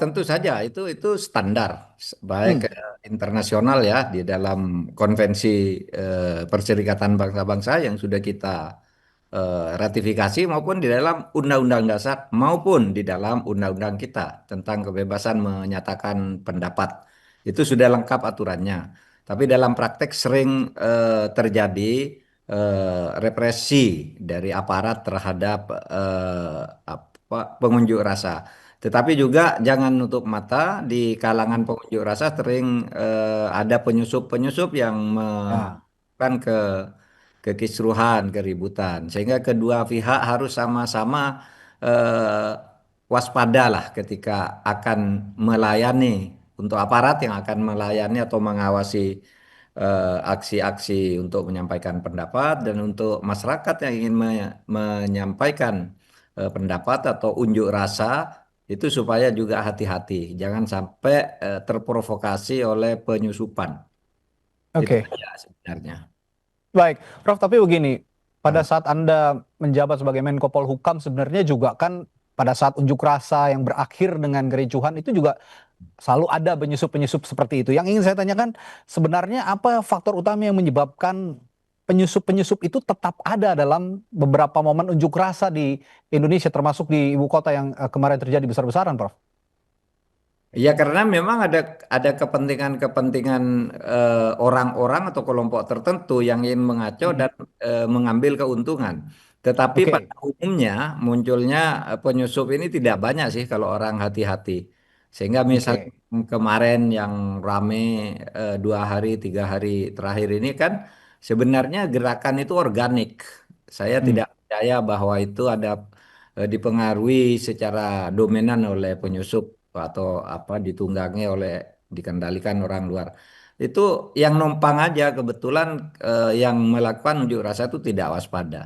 tentu saja itu standar baik Hmm. internasional ya di dalam konvensi Perserikatan Bangsa-Bangsa yang sudah kita ratifikasi maupun di dalam Undang-Undang Dasar maupun di dalam Undang-Undang kita tentang kebebasan menyatakan pendapat. Itu sudah lengkap aturannya. Tapi dalam praktek sering terjadi represi dari aparat terhadap pengunjuk rasa. Tetapi juga jangan nutup mata di kalangan Hmm. pengunjuk rasa sering ada penyusup-penyusup yang Ya. melakukan kekisruhan, keributan. Sehingga kedua pihak harus sama-sama eh, waspada lah ketika akan melayani untuk aparat yang akan melayani atau mengawasi aksi-aksi untuk menyampaikan pendapat dan untuk masyarakat yang ingin menyampaikan pendapat atau unjuk rasa itu supaya juga hati-hati, jangan sampai terprovokasi oleh penyusupan. Itu Oke, saja sebenarnya. baik, Prof. Tapi begini, pada Ah. saat Anda menjabat sebagai Menko Polhukam, sebenarnya juga kan pada saat unjuk rasa yang berakhir dengan kericuhan itu juga selalu ada penyusup-penyusup seperti itu. Yang ingin saya tanyakan, sebenarnya apa faktor utama yang menyebabkan penyusup-penyusup itu tetap ada dalam beberapa momen unjuk rasa di Indonesia, termasuk di ibu kota yang kemarin terjadi besar-besaran, Prof? Ya karena memang ada kepentingan-kepentingan orang-orang atau kelompok tertentu yang ingin mengacau Hmm. dan mengambil keuntungan. Tetapi pada Oke, umumnya munculnya penyusup ini tidak banyak sih kalau orang hati-hati. Sehingga misalnya oke. kemarin yang rame 2 hari 3 hari terakhir ini kan sebenarnya gerakan itu organik. Saya Hmm. tidak percaya bahwa itu ada dipengaruhi secara dominan oleh penyusup atau apa ditunggangi oleh dikendalikan orang luar. Itu yang numpang aja kebetulan yang melakukan unjuk rasa itu tidak waspada.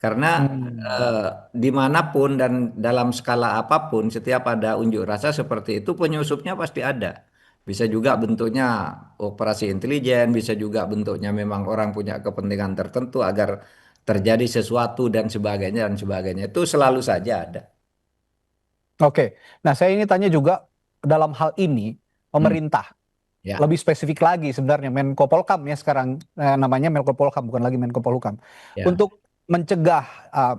Karena Hmm. eh, dimanapun dan dalam skala apapun setiap ada unjuk rasa seperti itu penyusupnya pasti ada. Bisa juga bentuknya operasi intelijen, bisa juga bentuknya memang orang punya kepentingan tertentu agar terjadi sesuatu dan sebagainya dan sebagainya. Itu selalu saja ada. Oke. Nah, saya ingin tanya juga dalam hal ini, Hmm, pemerintah ya, lebih spesifik lagi sebenarnya Menko Polkam ya sekarang namanya Menko Polkam bukan lagi Menko Polhukam ya. untuk mencegah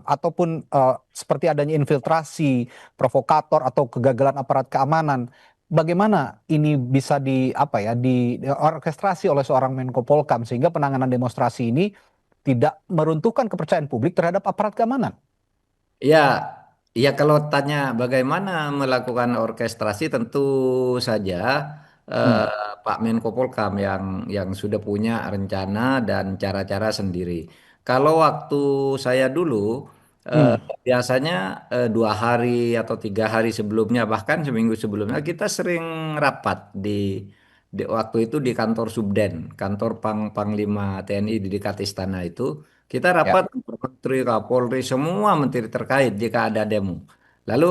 ataupun seperti adanya infiltrasi, provokator atau kegagalan aparat keamanan. Bagaimana ini bisa di apa ya diorkestrasi oleh seorang Menko Polkam sehingga penanganan demonstrasi ini tidak meruntuhkan kepercayaan publik terhadap aparat keamanan? Ya, ya kalau tanya bagaimana melakukan orkestrasi tentu saja eh, Hmm. Pak Menko Polkam yang sudah punya rencana dan cara-cara sendiri. Kalau waktu saya dulu eh, Hmm. biasanya 2 hari atau 3 hari sebelumnya bahkan seminggu sebelumnya kita sering rapat di waktu itu di kantor Subden, kantor Panglima TNI di dekat istana itu. Kita rapat Ya. Menteri, Kapolri, semua menteri terkait jika ada demo. Lalu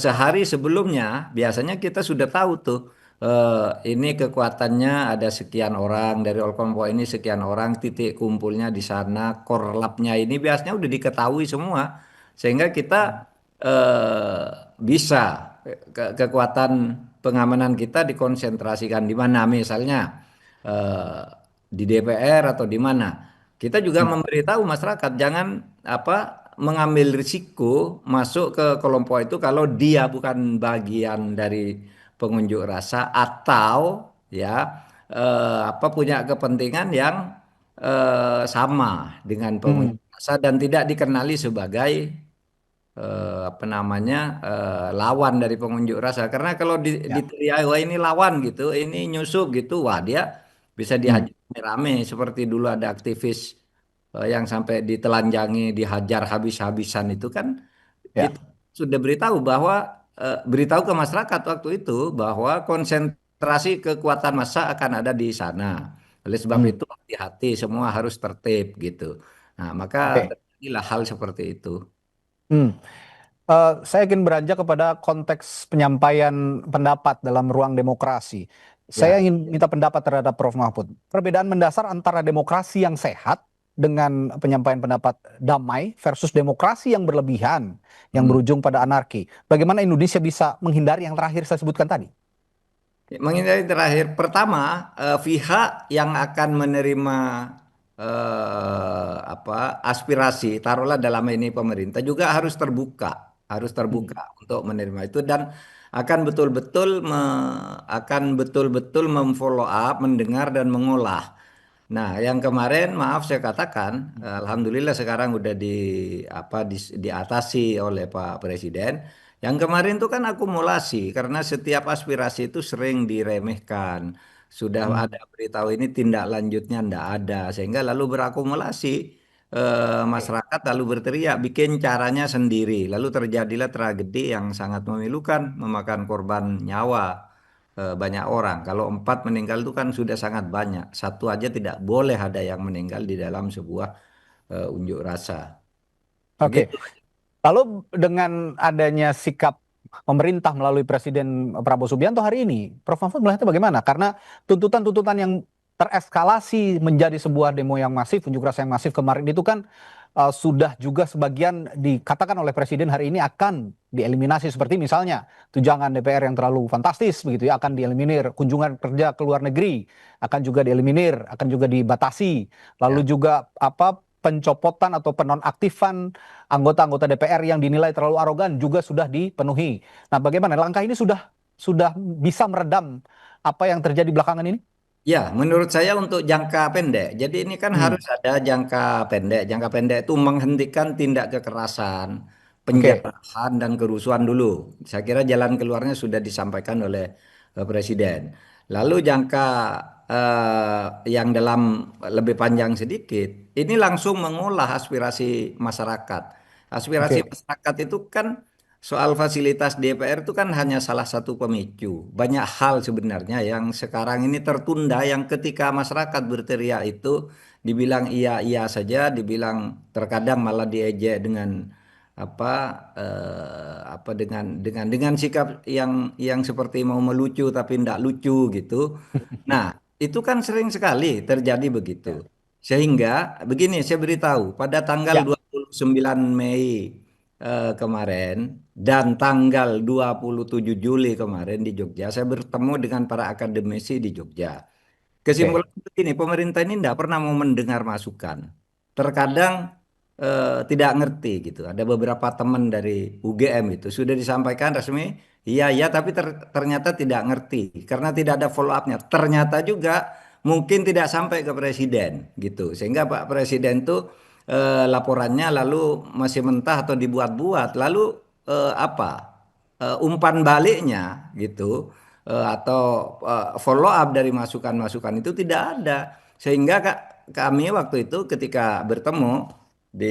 sehari sebelumnya biasanya kita sudah tahu tuh ini kekuatannya ada sekian orang dari kelompok ini sekian orang titik kumpulnya di sana korlapnya ini biasanya udah diketahui semua sehingga kita eh, bisa kekuatan pengamanan kita dikonsentrasikan di mana misalnya eh, di DPR atau di mana. Kita juga Hmm. memberitahu masyarakat jangan apa mengambil risiko masuk ke kelompok itu kalau dia bukan bagian dari pengunjuk rasa atau ya apa punya kepentingan yang sama dengan Hmm. pengunjuk rasa dan tidak dikenali sebagai apa namanya lawan dari pengunjuk rasa karena kalau Ya. diteriak wah ini lawan gitu ini nyusup gitu wah dia bisa Hmm. dihajar rame seperti dulu ada aktivis yang sampai ditelanjangi dihajar habis-habisan itu kan Ya. kita sudah beritahu bahwa beritahu ke masyarakat waktu itu bahwa konsentrasi kekuatan massa akan ada di sana oleh sebab Hmm. itu hati-hati semua harus tertib gitu nah maka Oke. terjadilah hal seperti itu. Hmm. Saya ingin beranjak kepada konteks penyampaian pendapat dalam ruang demokrasi. Saya Ya. ingin minta pendapat terhadap Prof. Mahfud. Perbedaan mendasar antara demokrasi yang sehat dengan penyampaian pendapat damai versus demokrasi yang berlebihan, yang Hmm. berujung pada anarki. Bagaimana Indonesia bisa menghindari yang terakhir saya sebutkan tadi? Menghindari terakhir, pertama pihak yang akan menerima aspirasi, taruhlah dalam ini pemerintah juga harus Hmm. terbuka untuk menerima itu dan akan betul-betul memfollow up, mendengar dan mengolah. Nah, yang kemarin maaf saya katakan, alhamdulillah sekarang udah diatasi oleh Pak Presiden. Yang kemarin itu kan akumulasi karena setiap aspirasi itu sering diremehkan. Sudah ada Hmm. beritahu ini tindak lanjutnya ndak ada sehingga lalu berakumulasi, Oke. masyarakat lalu berteriak bikin caranya sendiri. Lalu terjadilah tragedi yang sangat memilukan memakan korban nyawa banyak orang. Kalau 4 meninggal itu kan sudah sangat banyak. Satu aja tidak boleh ada yang meninggal di dalam sebuah unjuk rasa. Oke. Begitu. Lalu dengan adanya sikap pemerintah melalui Presiden Prabowo Subianto hari ini, Prof. Mahfud melihatnya bagaimana? Karena tuntutan-tuntutan yang tereskalasi menjadi sebuah demo yang masif, unjuk rasa yang masif kemarin itu kan sudah juga sebagian dikatakan oleh Presiden hari ini akan dieliminasi seperti misalnya tunjangan DPR yang terlalu fantastis begitu ya akan dieliminir, kunjungan kerja ke luar negeri akan juga dieliminir, akan juga dibatasi. Lalu Ya. juga apa pencopotan atau penonaktifan anggota-anggota DPR yang dinilai terlalu arogan juga sudah dipenuhi. Nah, bagaimana langkah ini sudah bisa meredam apa yang terjadi belakangan ini? Ya, menurut saya untuk jangka pendek. Jadi ini kan harus Hmm, ada jangka pendek. Jangka pendek itu menghentikan tindak kekerasan, oke, penjarahan dan kerusuhan dulu. Saya kira jalan keluarnya sudah disampaikan oleh Presiden. Lalu jangka yang dalam lebih panjang sedikit, ini langsung mengolah aspirasi masyarakat. Aspirasi oke. masyarakat itu kan soal fasilitas DPR itu kan hanya salah satu pemicu. Banyak hal sebenarnya yang sekarang ini tertunda yang ketika masyarakat berteriak itu dibilang iya-iya saja, dibilang terkadang malah diejek dengan apa dengan sikap yang seperti mau melucu tapi tidak lucu gitu. Nah, itu kan sering sekali terjadi begitu. Ya, Sehingga begini saya beritahu pada tanggal ya, 29 Mei kemarin dan tanggal 27 Juli kemarin di Jogja, saya bertemu dengan para akademisi di Jogja. oke. Kesimpulan begini, pemerintah ini tidak pernah mau mendengar masukan. Terkadang tidak ngerti gitu. Ada beberapa teman dari UGM itu sudah disampaikan resmi, iya iya, tapi ternyata tidak ngerti karena tidak ada follow up-nya. Ternyata juga mungkin tidak sampai ke presiden gitu. Sehingga Pak Presiden tuh laporannya lalu masih mentah atau dibuat-buat. Lalu apa? Umpan baliknya gitu atau follow up dari masukan-masukan itu tidak ada. Sehingga kami waktu itu ketika bertemu di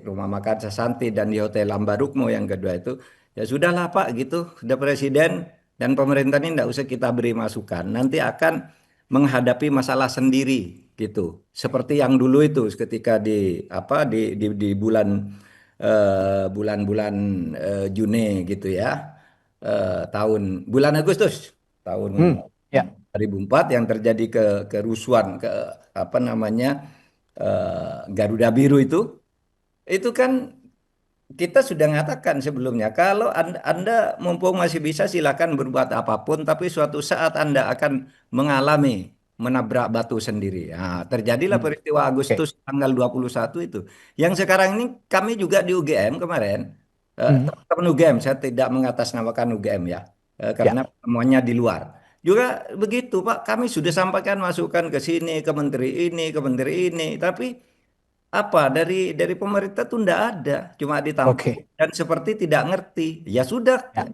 rumah makan Sasanti dan di Hotel Ambarukmo yang kedua itu, ya sudahlah Pak gitu, sudah Presiden dan pemerintah ini tidak usah kita beri masukan, nanti akan menghadapi masalah sendiri gitu. Seperti yang dulu itu ketika di bulan-bulan Juni gitu ya, bulan Agustus tahun Hmm, ya, 2004 yang terjadi kerusuhan apa namanya Garuda Biru itu kan kita sudah mengatakan sebelumnya kalau anda mumpung masih bisa silakan berbuat apapun tapi suatu saat Anda akan mengalami menabrak batu sendiri. Nah, terjadilah hmm, peristiwa oke. Agustus tanggal 21 itu. Yang sekarang ini kami juga di UGM kemarin, Hmm, teman-teman UGM, saya tidak mengatasnamakan UGM ya, karena ya, semuanya di luar. Juga begitu Pak, kami sudah sampaikan masukan ke sini, ke menteri ini, tapi dari pemerintah tuh ndak ada, cuma ditampung oke. dan seperti tidak ngerti. Ya sudah, Ya,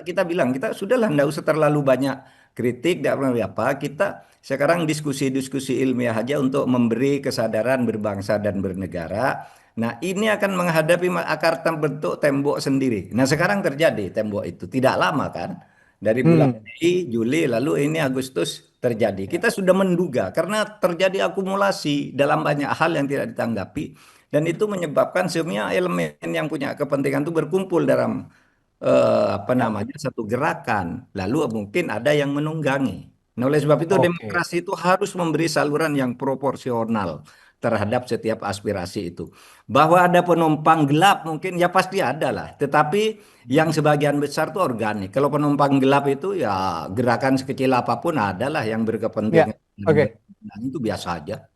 kita bilang kita sudahlah ndak usah terlalu banyak kritik, ndak perlu apa. Kita sekarang diskusi-diskusi ilmiah aja untuk memberi kesadaran berbangsa dan bernegara. Nah, ini akan menghadapi akar terbentuk tembok sendiri. Nah, sekarang terjadi tembok itu tidak lama kan? Dari bulan hmm, Mei, Juli, lalu ini Agustus terjadi. ya, Kita sudah menduga karena terjadi akumulasi dalam banyak hal yang tidak ditanggapi dan itu menyebabkan semua elemen yang punya kepentingan itu berkumpul dalam apa ya, namanya satu gerakan. Lalu mungkin ada yang menunggangi. Nah, oleh sebab itu oke. demokrasi itu harus memberi saluran yang proporsional. terhadap setiap aspirasi itu. Bahwa ada penumpang gelap mungkin ya pasti ada lah. Tetapi yang sebagian besar tuh organik. Kalau penumpang gelap itu ya gerakan sekecil apapun ada lah yang Ya, berkepentingan. oke. Nah, itu biasa aja.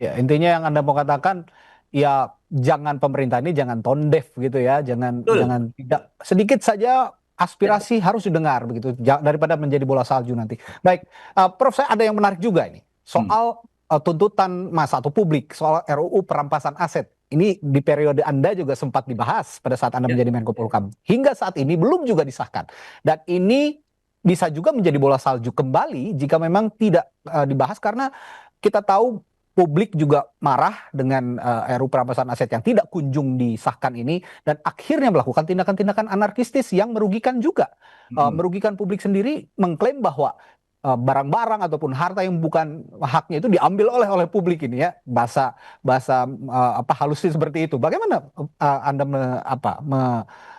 Ya, intinya yang Anda mau katakan ya jangan pemerintah ini jangan tone deaf gitu ya, jangan Betul. jangan tidak sedikit saja aspirasi harus didengar begitu daripada menjadi bola salju nanti. Baik, Prof, saya ada yang menarik juga ini Hmm. soal tuntutan massa atau publik soal RUU perampasan aset. Ini di periode Anda juga sempat dibahas pada saat Anda Ya. menjadi Menko Polhukam. Hingga saat ini belum juga disahkan. Dan ini bisa juga menjadi bola salju kembali jika memang tidak dibahas karena kita tahu publik juga marah dengan RUU perampasan aset yang tidak kunjung disahkan ini dan akhirnya melakukan tindakan-tindakan anarkistis yang merugikan juga. Hmm. Merugikan publik sendiri, mengklaim bahwa barang-barang ataupun harta yang bukan haknya itu diambil oleh publik ini ya. Bahasa bahasa apa halusnya seperti itu. Bagaimana Anda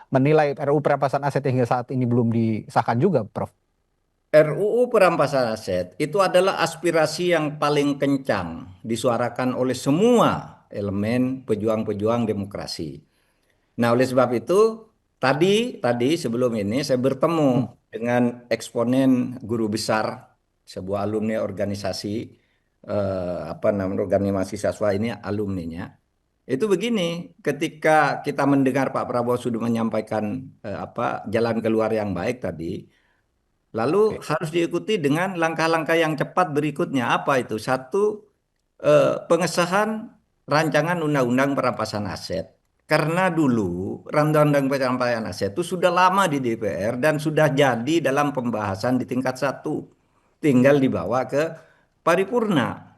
menilai RUU perampasan aset yang hingga saat ini belum disahkan juga, Prof? RUU perampasan aset itu adalah aspirasi yang paling kencang disuarakan oleh semua elemen pejuang-pejuang demokrasi. Nah, oleh sebab itu tadi tadi sebelum ini saya Hmm, bertemu dengan eksponen guru besar sebuah alumni organisasi apa namanya organisasi siswa ini alumninya. Itu begini, ketika kita mendengar Pak Prabowo sudah menyampaikan apa jalan keluar yang baik tadi, lalu oke, harus diikuti dengan langkah-langkah yang cepat berikutnya. Apa itu? Satu, pengesahan rancangan undang-undang perampasan aset. Karena dulu undang-undang perampasan aset itu sudah lama di DPR dan sudah jadi dalam pembahasan di tingkat satu. Tinggal dibawa ke paripurna,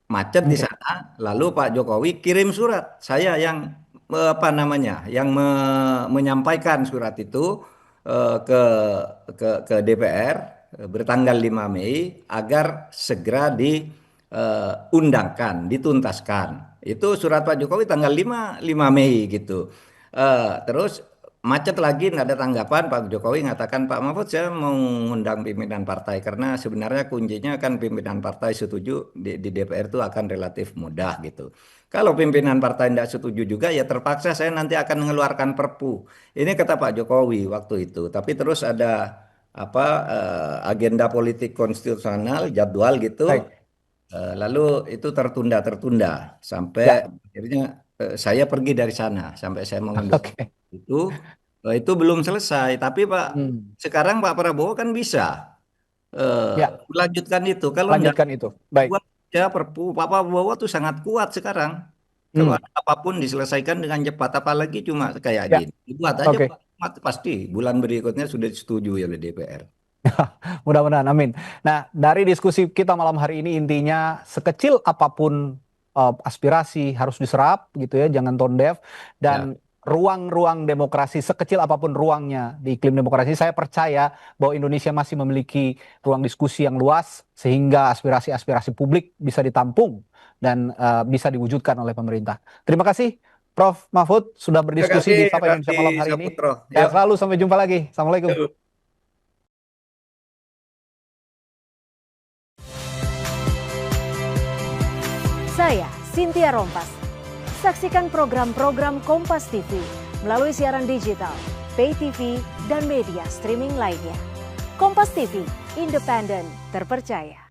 macet di oke, sana. Lalu Pak Jokowi kirim surat. Saya yang apa namanya, yang menyampaikan surat itu ke ke DPR bertanggal 5 Mei agar segera diundangkan, dituntaskan. Itu surat Pak Jokowi tanggal 5 Mei gitu. Terus macet lagi, nggak ada tanggapan. Pak Jokowi ngatakan, Pak Mahfud saya mau ngundang pimpinan partai karena sebenarnya kuncinya kan pimpinan partai setuju di DPR itu akan relatif mudah gitu. Kalau pimpinan partai tidak setuju juga ya terpaksa saya nanti akan mengeluarkan Perpu. Ini kata Pak Jokowi waktu itu. Tapi terus ada apa agenda politik konstitusional jadwal gitu. baik. Lalu itu tertunda-tertunda sampai Ya, akhirnya saya pergi dari sana sampai saya mengundang oke. itu itu belum selesai. Tapi Pak Hmm. sekarang Pak Prabowo kan bisa Ya, melanjutkan itu. Kalau enggak lanjutkan itu. Baik. buat ya Perpu Pak Prabowo tuh sangat kuat sekarang. Kalau Hmm. ada apapun diselesaikan dengan cepat, apalagi cuma kayak Ya, gini. Dibuat aja oke. Pak, pasti bulan berikutnya sudah disetujui oleh DPR. Mudah-mudahan, amin. Nah, dari diskusi kita malam hari ini intinya sekecil apapun aspirasi harus diserap gitu ya, jangan tone deaf Ya. dan ruang-ruang demokrasi sekecil apapun ruangnya di iklim demokrasi, saya percaya bahwa Indonesia masih memiliki ruang diskusi yang luas sehingga aspirasi-aspirasi publik bisa ditampung dan bisa diwujudkan oleh pemerintah. Terima kasih Prof. Mahfud sudah Terima berdiskusi kasih di Sapa Indonesia Raffi malam hari ini. Saputro. Sehat Yuk. selalu, sampai jumpa lagi. Assalamualaikum. Yuk. Saya Cynthia Rompas. Saksikan program-program Kompas TV melalui siaran digital, pay TV, dan media streaming lainnya. Kompas TV, independen, terpercaya.